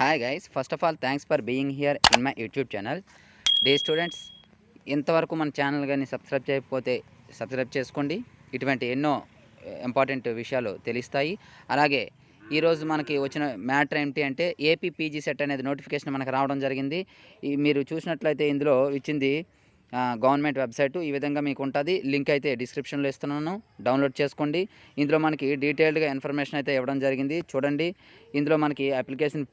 Hi guys, first of all thanks for being here in my YouTube channel. Day students, ఇంతవరకు మన channel కానీ subscribe చేయకపోతే subscribe చేసుకోండి. ఇటువంటి ఎన్నో ఇంపార్టెంట్ విషయాలు తెలుస్తాయి. అలాగే ఈరోజు మనకి వచ్చిన మ్యాటర్ ఏంటి అంటే ఏపీపీజీసెట్ అనేది నోటిఫికేషన్ మనకు రావడం జరిగింది. మీరు చూసినట్లయితే ఇందులో ఇచ్చింది గవర్నమెంట్ వెబ్సైటు ఈ విధంగా మీకు ఉంటుంది. లింక్ అయితే డిస్క్రిప్షన్లో ఇస్తున్నాను, డౌన్లోడ్ చేసుకోండి. ఇందులో మనకి డీటెయిల్డ్గా ఇన్ఫర్మేషన్ అయితే ఇవ్వడం జరిగింది. చూడండి, ఇందులో మనకి అప్లికేషన్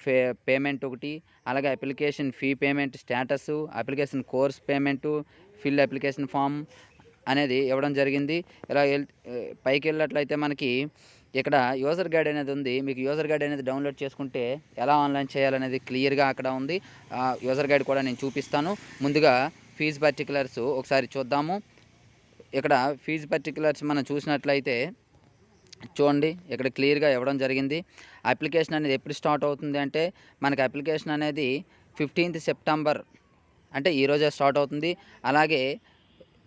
పేమెంట్ ఒకటి, అలాగే application fee payment status, application course payment, fill application form అనేది ఇవ్వడం జరిగింది. ఇలా పైకి వెళ్ళినట్లయితే మనకి ఇక్కడ యూజర్ గైడ్ అనేది ఉంది. మీకు యూజర్ గైడ్ అనేది డౌన్లోడ్ చేసుకుంటే ఎలా ఆన్లైన్ చేయాలనేది క్లియర్గా అక్కడ ఉంది. యూజర్ గైడ్ కూడా నేను చూపిస్తాను. ముందుగా ఫీజ్ పర్టికులర్స్ ఒకసారి చూద్దాము. ఇక్కడ ఫీజ్ పర్టికులర్స్ మనం చూసినట్లయితే చూడండి, ఇక్కడ క్లియర్గా ఇవ్వడం జరిగింది. అప్లికేషన్ అనేది ఎప్పుడు స్టార్ట్ అవుతుంది అంటే మనకి అప్లికేషన్ అనేది 15th సెప్టెంబర్ అంటే ఈరోజే స్టార్ట్ అవుతుంది. అలాగే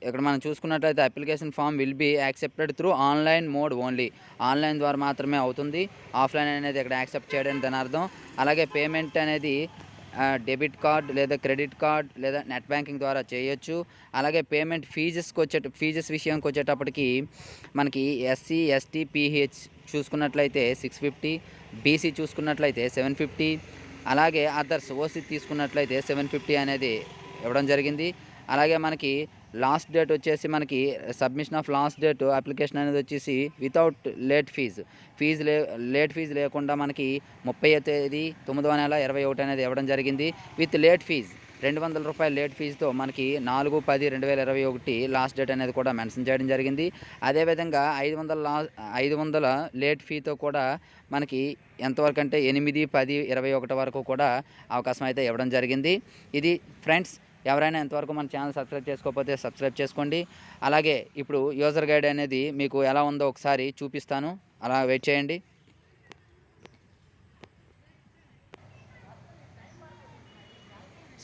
ఇక్కడ మనం చూసుకున్నట్లయితే application form will be accepted through online mode only. Online ద్వారా మాత్రమే అవుతుంది. ఆఫ్లైన్ అనేది ఇక్కడ యాక్సెప్ట్ చేయడం దాని అర్థం. అలాగే పేమెంట్ అనేది డెబిట్ కార్డ్ లేదా క్రెడిట్ కార్డ్ లేదా నెట్ బ్యాంకింగ్ ద్వారా చేయొచ్చు. అలాగే పేమెంట్ ఫీజెస్ విషయానికి వచ్చేటప్పటికి మనకి ఎస్సీ ఎస్టీ పీహెచ్ చూసుకున్నట్లయితే 650, బీసీ చూసుకున్నట్లయితే 750, అలాగే అదర్స్ ఓసీ తీసుకున్నట్లయితే 750 అనేది ఇవ్వడం జరిగింది. అలాగే మనకి లాస్ట్ డేట్ వచ్చేసి మనకి submission of last date application అనేది వచ్చేసి వితౌట్ లేట్ ఫీజు లేకుండా మనకి 30వ తేదీ 9వ నెల 21 అనేది ఇవ్వడం జరిగింది. విత్ లేట్ ఫీజ్ 200 రూపాయల లేట్ ఫీజుతో మనకి 4/10/2021 లాస్ట్ డేట్ అనేది కూడా మెన్షన్ చేయడం జరిగింది. అదేవిధంగా 500 లేట్ ఫీతో కూడా మనకి ఎంతవరకు అంటే 8/10/21 వరకు కూడా అవకాశం అయితే ఇవ్వడం జరిగింది. ఇది ఫ్రెండ్స్, ఎవరైనా ఎంతవరకు మన ఛానల్ సబ్స్క్రైబ్ చేసుకోకపోతే సబ్స్క్రైబ్ చేసుకోండి. అలాగే ఇప్పుడు యూజర్ గైడ్ అనేది మీకు ఎలా ఉందో ఒకసారి చూపిస్తాను, అలా వెయిట్ చేయండి.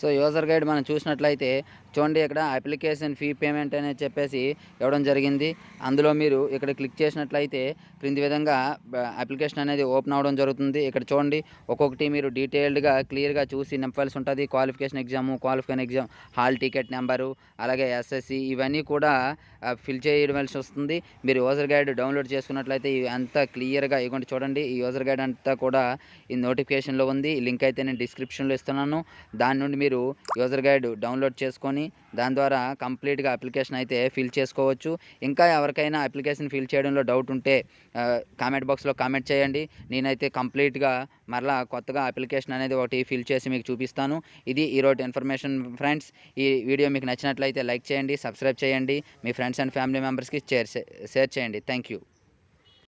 సో యూజర్ గైడ్ మనం చూసినట్లయితే చూడండి, ఇక్కడ అప్లికేషన్ ఫీ పేమెంట్ అనేది చెప్పేసి ఇవ్వడం జరిగింది. అందులో మీరు ఇక్కడ క్లిక్ చేసినట్లయితే క్రింది విధంగా అప్లికేషన్ అనేది ఓపెన్ అవ్వడం జరుగుతుంది. ఇక్కడ చూడండి, ఒక్కొక్కటి మీరు డీటెయిల్డ్గా క్లియర్గా చూసి నింపాల్సి ఉంటుంది. Qualification exam, hall ticket number, అలాగే ఎస్ఎస్సి ఇవన్నీ కూడా ఫిల్ చేయవలసి వస్తుంది. మీరు యూజర్ గైడ్ డౌన్లోడ్ చేసుకున్నట్లయితే ఇవి అంతా క్లియర్గా ఇవ్వండి. చూడండి, ఈ యూజర్ గైడ్ అంతా కూడా ఈ నోటిఫికేషన్లో ఉంది. లింక్ అయితే నేను డిస్క్రిప్షన్లో ఇస్తున్నాను. దాని నుండి మీరు యూజర్ గైడ్ డౌన్లోడ్ చేసుకొని దాని ద్వారా కంప్లీట్గా అప్లికేషన్ అయితే ఫిల్ చేసుకోవచ్చు. ఇంకా ఎవరికైనా అప్లికేషన్ ఫిల్ చేయడంలో డౌట్ ఉంటే కామెంట్ బాక్స్లో కామెంట్ చేయండి. నేనైతే కంప్లీట్గా మరలా కొత్తగా అప్లికేషన్ అనేది ఒకటి ఫిల్ చేసి మీకు చూపిస్తాను. ఇది ఈరోజు ఇన్ఫర్మేషన్ ఫ్రెండ్స్. ఈ వీడియో మీకు నచ్చినట్లయితే లైక్ చేయండి, సబ్స్క్రైబ్ చేయండి, మీ ఫ్రెండ్స్ అండ్ ఫ్యామిలీ మెంబర్స్కి షేర్ చేయండి. Thank you.